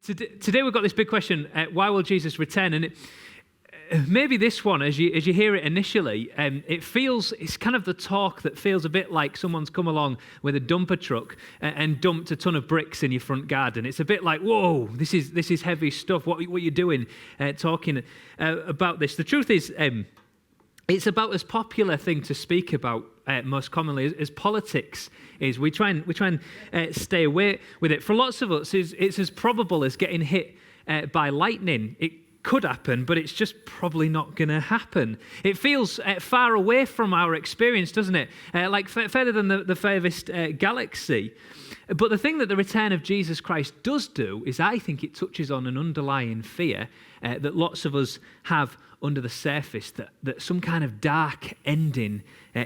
Today we've got this big question, why will Jesus return? And maybe this one, as you hear it initially, it's kind of the talk that feels a bit like someone's come along with a dumper truck and dumped a ton of bricks in your front garden. It's a bit like, whoa, this is heavy stuff. What are you doing talking about this? The truth is, it's about as popular thing to speak about most commonly as politics is. We try and stay away with it. For lots of us, it's as probable as getting hit by lightning. It could happen, but it's just probably not going to happen. It feels far away from our experience, doesn't it? Like further than the furthest galaxy. But the thing that the return of Jesus Christ does do is I think it touches on an underlying fear that lots of us have under the surface, that some kind of dark ending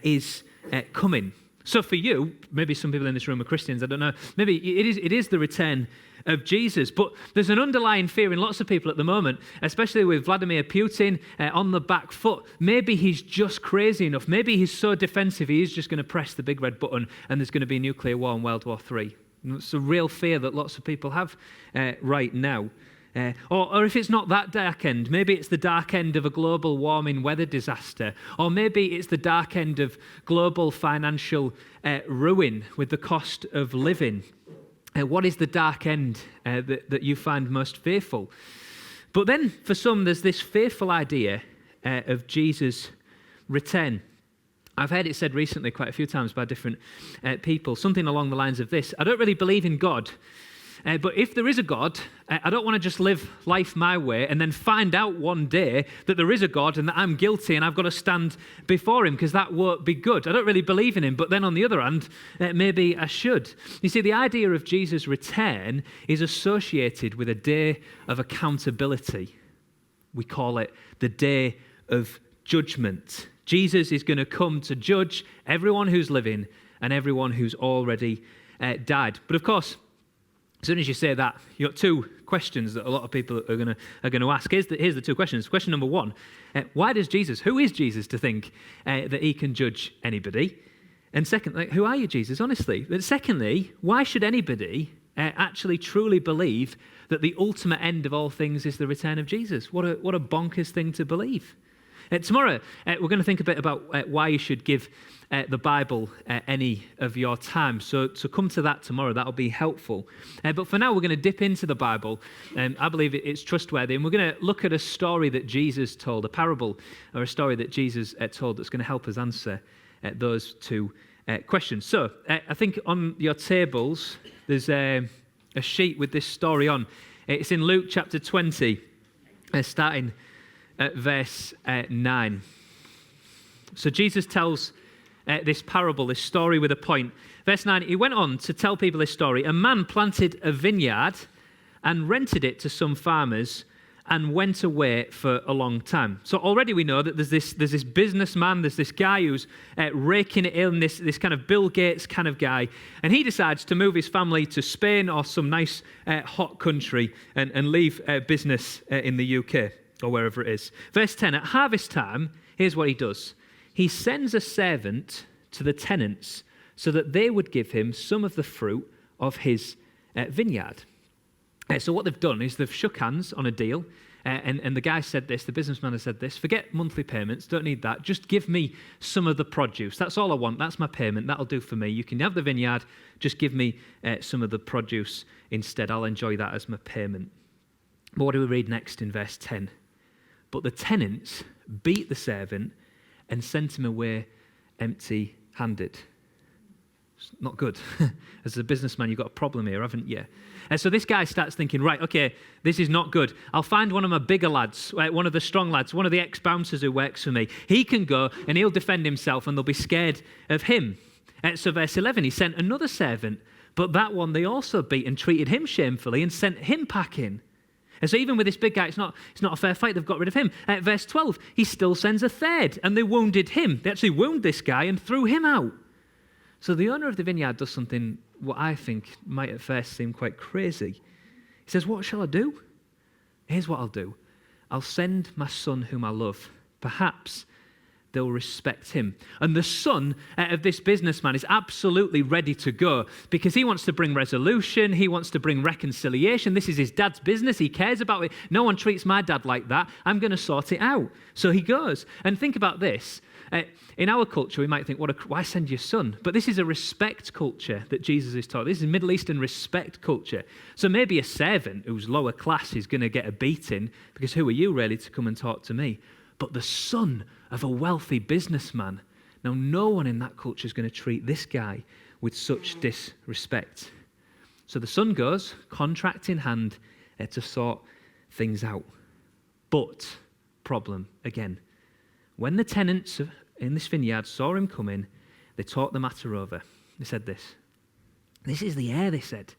is coming. So for you, maybe some people in this room are Christians, I don't know, maybe it is the return of Jesus, but there's an underlying fear in lots of people at the moment, especially with Vladimir Putin on the back foot. Maybe he's just crazy enough, maybe he's so defensive he is just going to press the big red button and there's going to be a nuclear war and World War III. It's a real fear that lots of people have right now. Or if it's not that dark end, maybe it's the dark end of a global warming weather disaster, or maybe it's the dark end of global financial ruin with the cost of living. What is the dark end that you find most fearful? But then for some, there's this fearful idea of Jesus' return. I've heard it said recently quite a few times by different people, something along the lines of this: I don't really believe in God. But if there is a God, I don't want to just live life my way and then find out one day that there is a God and that I'm guilty and I've got to stand before him, because that won't be good. I don't really believe in him, but then on the other hand, maybe I should. You see, the idea of Jesus' return is associated with a day of accountability. We call it the day of judgment. Jesus is going to come to judge everyone who's living and everyone who's already died. But of course, as soon as you say that, you've got two questions that a lot of people are going to ask. Here's the two questions. Question number one, who is Jesus to think that he can judge anybody? And second, who are you, Jesus, honestly? But secondly, why should anybody actually truly believe that the ultimate end of all things is the return of Jesus? What a bonkers thing to believe. Tomorrow, we're going to think a bit about why you should give the Bible any of your time. So come to that tomorrow. That'll be helpful. But for now, we're going to dip into the Bible. I believe it's trustworthy. And we're going to look at a story that Jesus told, a parable or a story that Jesus told that's going to help us answer those two questions. So I think on your tables, there's a sheet with this story on. It's in Luke chapter 20, starting at verse 9. So Jesus tells this parable, this story with a point. Verse 9, he went on to tell people this story. A man planted a vineyard and rented it to some farmers and went away for a long time. So already we know that there's this businessman, there's this guy who's raking it in, this kind of Bill Gates kind of guy, and he decides to move his family to Spain or some nice hot country and leave business in the UK. Or wherever it is. Verse 10, at harvest time, here's what he does. He sends a servant to the tenants so that they would give him some of the fruit of his vineyard. So what they've done is they've shook hands on a deal, and the guy said this, the businessman has said this: forget monthly payments, don't need that, just give me some of the produce. That's all I want, that's my payment, that'll do for me. You can have the vineyard, just give me some of the produce instead. I'll enjoy that as my payment. But what do we read next in verse 10? But the tenants beat the servant and sent him away empty-handed. It's not good. As a businessman, you've got a problem here, haven't you? And so this guy starts thinking, right, okay, this is not good. I'll find one of my bigger lads, one of the strong lads, one of the ex-bouncers who works for me. He can go and he'll defend himself and they'll be scared of him. So verse 11, he sent another servant, but that one they also beat and treated him shamefully and sent him packing. And so even with this big guy, it's not a fair fight. They've got rid of him. Verse 12, he still sends a third, and they wounded him. They actually wound this guy and threw him out. So the owner of the vineyard does something what I think might at first seem quite crazy. He says, what shall I do? Here's what I'll do. I'll send my son whom I love. Perhaps they'll respect him. And the son of this businessman is absolutely ready to go because he wants to bring resolution. He wants to bring reconciliation. This is his dad's business. He cares about it. No one treats my dad like that. I'm going to sort it out. So he goes. And think about this. In our culture, we might think, why send your son? But this is a respect culture that Jesus is taught. This is Middle Eastern respect culture. So maybe a servant who's lower class is going to get a beating because who are you really to come and talk to me? But the son of a wealthy businessman, now no one in that culture is going to treat this guy with such disrespect. So the son goes, contract in hand, to sort things out. But, problem again, when the tenants in this vineyard saw him coming, they talked the matter over. They said this is the heir, they said.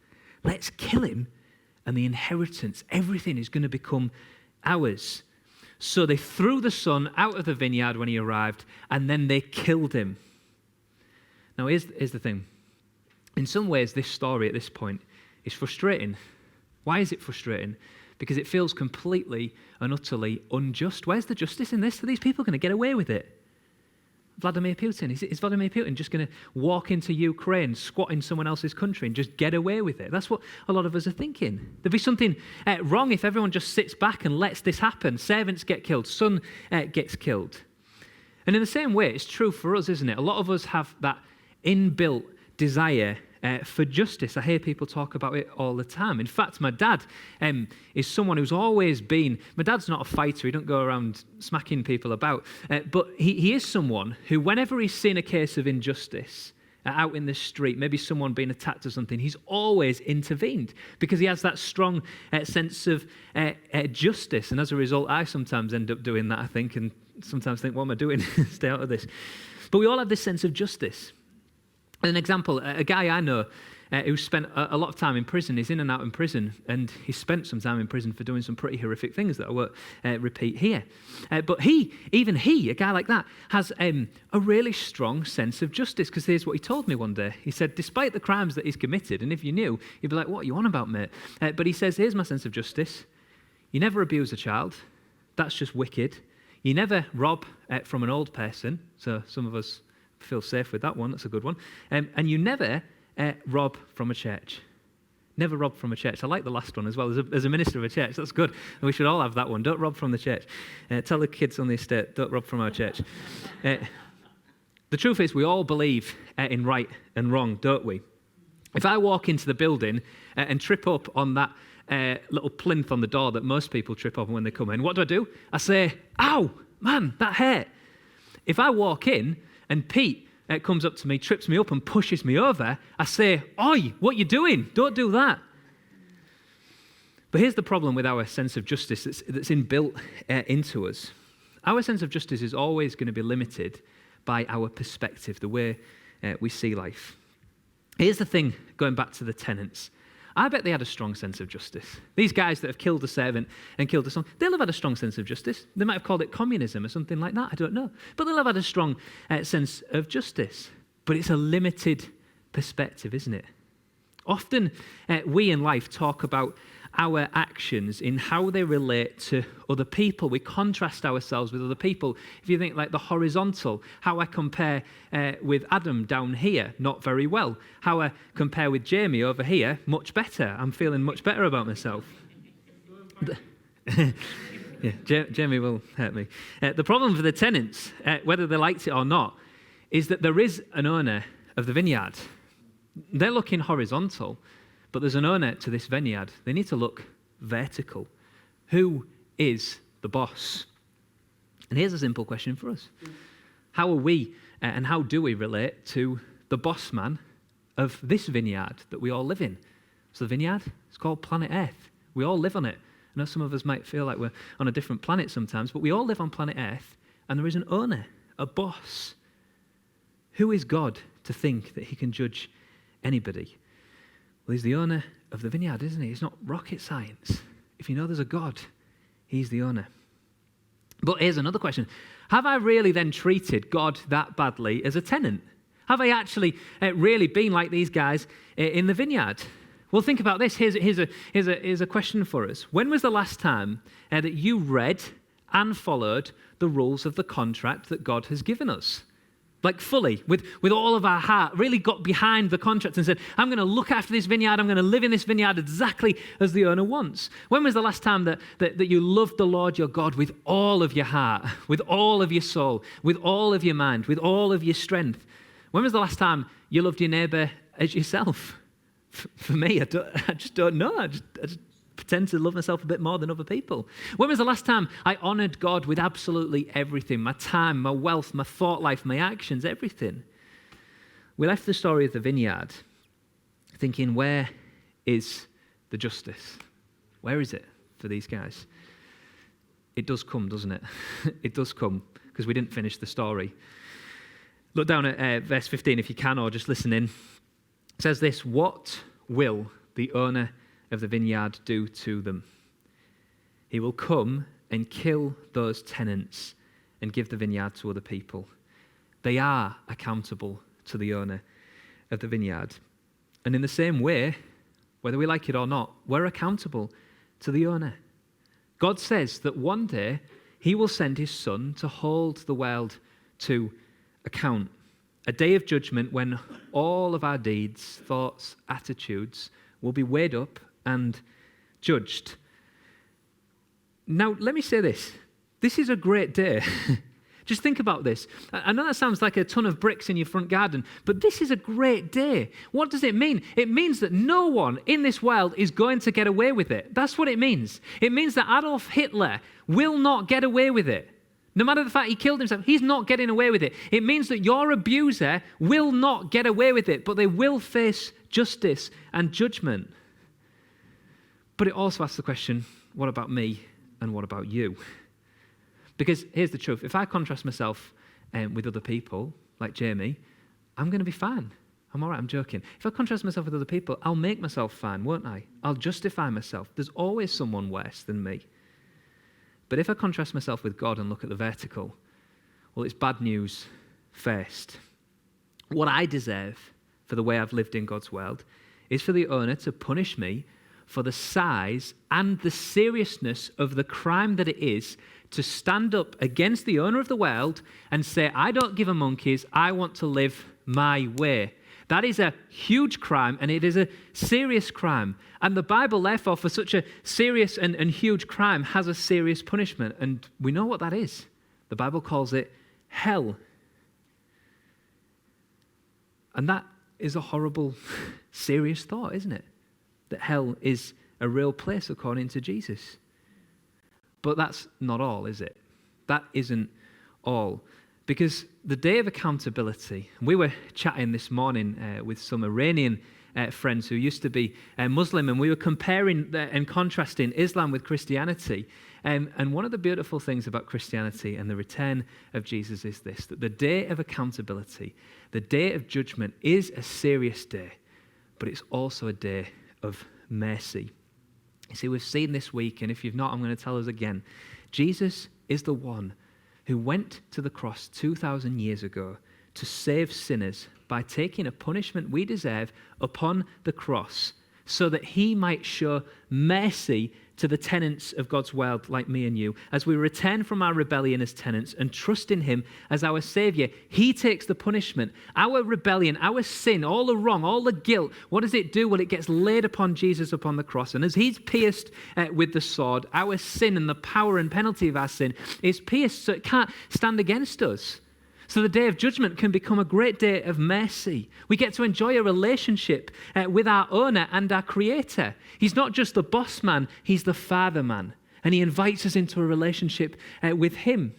Let's kill him and the inheritance, everything is going to become ours. So they threw the son out of the vineyard when he arrived, and then they killed him. Now, here's the thing. In some ways, this story at this point is frustrating. Why is it frustrating? Because it feels completely and utterly unjust. Where's the justice in this? Are these people going to get away with it? Vladimir Putin, is Vladimir Putin just going to walk into Ukraine, squat in someone else's country and just get away with it? That's what a lot of us are thinking. There'd be something wrong if everyone just sits back and lets this happen. Servants get killed, son gets killed. And in the same way, it's true for us, isn't it? A lot of us have that inbuilt desire for justice. I hear people talk about it all the time. In fact, my dad is someone who's always been, my dad's not a fighter, he don't go around smacking people about, but he is someone who, whenever he's seen a case of injustice out in the street, maybe someone being attacked or something, he's always intervened because he has that strong sense of justice. And as a result, I sometimes end up doing that, I think, and sometimes think, what am I doing? Stay out of this. But we all have this sense of justice. An example, a guy I know who spent a lot of time in prison, he's in and out in prison, and he spent some time in prison for doing some pretty horrific things that I won't repeat here. But even he, a guy like that, has a really strong sense of justice, because here's what he told me one day. He said, despite the crimes that he's committed, and if you knew, you'd be like, what are you on about, mate? But he says, here's my sense of justice. You never abuse a child. That's just wicked. You never rob from an old person. So some of us feel safe with that one. That's a good one. And you never rob from a church. Never rob from a church. I like the last one as well. As a minister of a church, that's good. And we should all have that one. Don't rob from the church. Tell the kids on the estate, don't rob from our church. The truth is, we all believe in right and wrong, don't we? If I walk into the building and trip up on that little plinth on the door that most people trip up when they come in, what do? I say, ow, man, that hurt. If I walk in and Pete comes up to me, trips me up and pushes me over, I say, oi, what you doing? Don't do that. But here's the problem with our sense of justice that's inbuilt into us. Our sense of justice is always going to be limited by our perspective, the way we see life. Here's the thing, going back to the tenants. I bet they had a strong sense of justice. These guys that have killed a servant and killed a son, they'll have had a strong sense of justice. They might have called it communism or something like that, I don't know. But they'll have had a strong sense of justice. But it's a limited perspective, isn't it? Often we in life talk about our actions in how they relate to other people. We contrast ourselves with other people. If you think like the horizontal, how I compare with Adam down here, not very well. How I compare with Jamie over here, much better. I'm feeling much better about myself. Yeah, Jamie will hurt me. The problem for the tenants, whether they liked it or not, is that there is an owner of the vineyard. They're looking horizontal, but there's an owner to this vineyard. They need to look vertical. Who is the boss? And here's a simple question for us. How are we and how do we relate to the boss man of this vineyard that we all live in? So the vineyard, it's called planet Earth. We all live on it. I know some of us might feel like we're on a different planet sometimes, but we all live on planet Earth, and there is an owner, a boss. Who is God to think that he can judge anybody? Well, he's the owner of the vineyard, isn't he? It's not rocket science. If you know there's a God, he's the owner. But here's another question. Have I really then treated God that badly as a tenant? Have I actually really been like these guys in the vineyard? Well, think about this. Here's a question for us. When was the last time that you read and followed the rules of the contract that God has given us. Like fully, with all of our heart, really got behind the contract and said, I'm going to look after this vineyard, I'm going to live in this vineyard exactly as the owner wants. When was the last time that you loved the Lord your God with all of your heart, with all of your soul, with all of your mind, with all of your strength? When was the last time you loved your neighbour as yourself? For me, I just don't know. I just pretend to love myself a bit more than other people. When was the last time I honoured God with absolutely everything? My time, my wealth, my thought life, my actions, everything. We left the story of the vineyard thinking, where is the justice? Where is it for these guys? It does come, doesn't it? It does come, because we didn't finish the story. Look down at verse 15 if you can, or just listen in. It says this, what will the owner of the vineyard do to them? He will come and kill those tenants and give the vineyard to other people. They are accountable to the owner of the vineyard. And in the same way, whether we like it or not, we're accountable to the owner. God says that one day he will send his son to hold the world to account. A day of judgment when all of our deeds, thoughts, attitudes will be weighed up and judged. Now, let me say this. This is a great day. Just think about this. I know that sounds like a ton of bricks in your front garden, but this is a great day. What does it mean? It means that no one in this world is going to get away with it. That's what it means. It means that Adolf Hitler will not get away with it. No matter the fact he killed himself, he's not getting away with it. It means that your abuser will not get away with it, but they will face justice and judgment. But it also asks the question, what about me and what about you? Because here's the truth. If I contrast myself with other people, like Jamie, I'm going to be fine. I'm all right, I'm joking. If I contrast myself with other people, I'll make myself fine, won't I? I'll justify myself. There's always someone worse than me. But if I contrast myself with God and look at the vertical, well, it's bad news first. What I deserve for the way I've lived in God's world is for the owner to punish me for the size and the seriousness of the crime that it is to stand up against the owner of the world and say, I don't give a monkeys, I want to live my way. That is a huge crime, and it is a serious crime. And the Bible, therefore, for such a serious and huge crime, has a serious punishment. And we know what that is. The Bible calls it hell. And that is a horrible, serious thought, isn't it? That hell is a real place according to Jesus. But that's not all, is it? That isn't all. Because the day of accountability, we were chatting this morning with some Iranian friends who used to be Muslim, and we were comparing and contrasting Islam with Christianity. And one of the beautiful things about Christianity and the return of Jesus is this, that the day of accountability, the day of judgment is a serious day, but it's also a day of mercy. You see, we've seen this week, and if you've not, I'm going to tell us again. Jesus is the one who went to the cross 2,000 years ago to save sinners by taking a punishment we deserve upon the cross so that he might show mercy to the tenants of God's world like me and you. As we return from our rebellion as tenants and trust in him as our Saviour, he takes the punishment. Our rebellion, our sin, all the wrong, all the guilt, what does it do? Well, it gets laid upon Jesus upon the cross. And as he's pierced with the sword, our sin and the power and penalty of our sin is pierced so it can't stand against us. So the day of judgment can become a great day of mercy. We get to enjoy a relationship with our owner and our creator. He's not just the boss man, he's the father man. And he invites us into a relationship with him.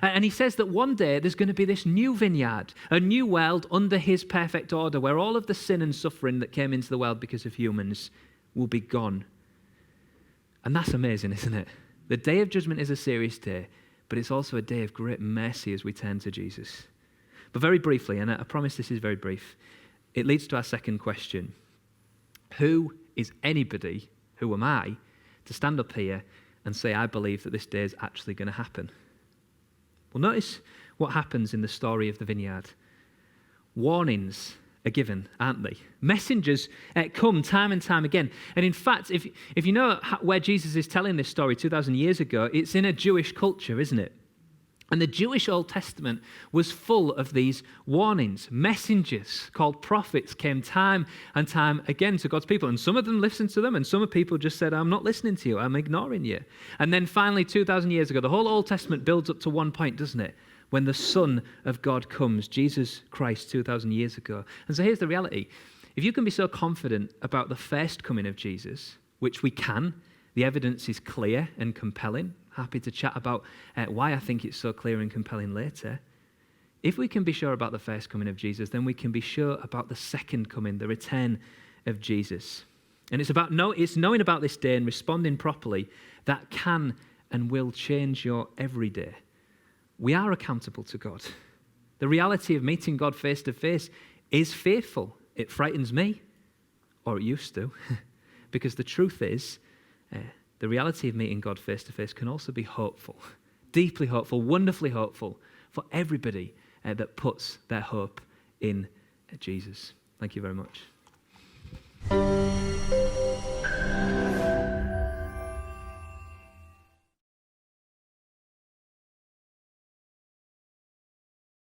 And he says that one day there's going to be this new vineyard, a new world under his perfect order, where all of the sin and suffering that came into the world because of humans will be gone. And that's amazing, isn't it? The day of judgment is a serious day, but it's also a day of great mercy as we turn to Jesus. But very briefly, and I promise this is very brief, it leads to our second question. Who is anybody, who am I, to stand up here and say, I believe that this day is actually going to happen? Well, notice what happens in the story of the vineyard. Warnings are given, aren't they? Messengers come time and time again. And in fact, if you know where Jesus is telling this story 2,000 years ago, it's in a Jewish culture, isn't it? And the Jewish Old Testament was full of these warnings. Messengers called prophets came time and time again to God's people. And some of them listened to them, and some people just said, I'm not listening to you, I'm ignoring you. And then finally, 2,000 years ago, the whole Old Testament builds up to one point, doesn't it? When the Son of God comes, Jesus Christ, 2,000 years ago. And so here's the reality. If you can be so confident about the first coming of Jesus, which we can, the evidence is clear and compelling. Happy to chat about why I think it's so clear and compelling later. If we can be sure about the first coming of Jesus, then we can be sure about the second coming, the return of Jesus. And it's knowing about this day and responding properly that can and will change your everyday. We are accountable to God. The reality of meeting God face to face is fearful. It frightens me, or it used to, because the truth is, the reality of meeting God face to face can also be hopeful, deeply hopeful, wonderfully hopeful for everybody that puts their hope in Jesus. Thank you very much.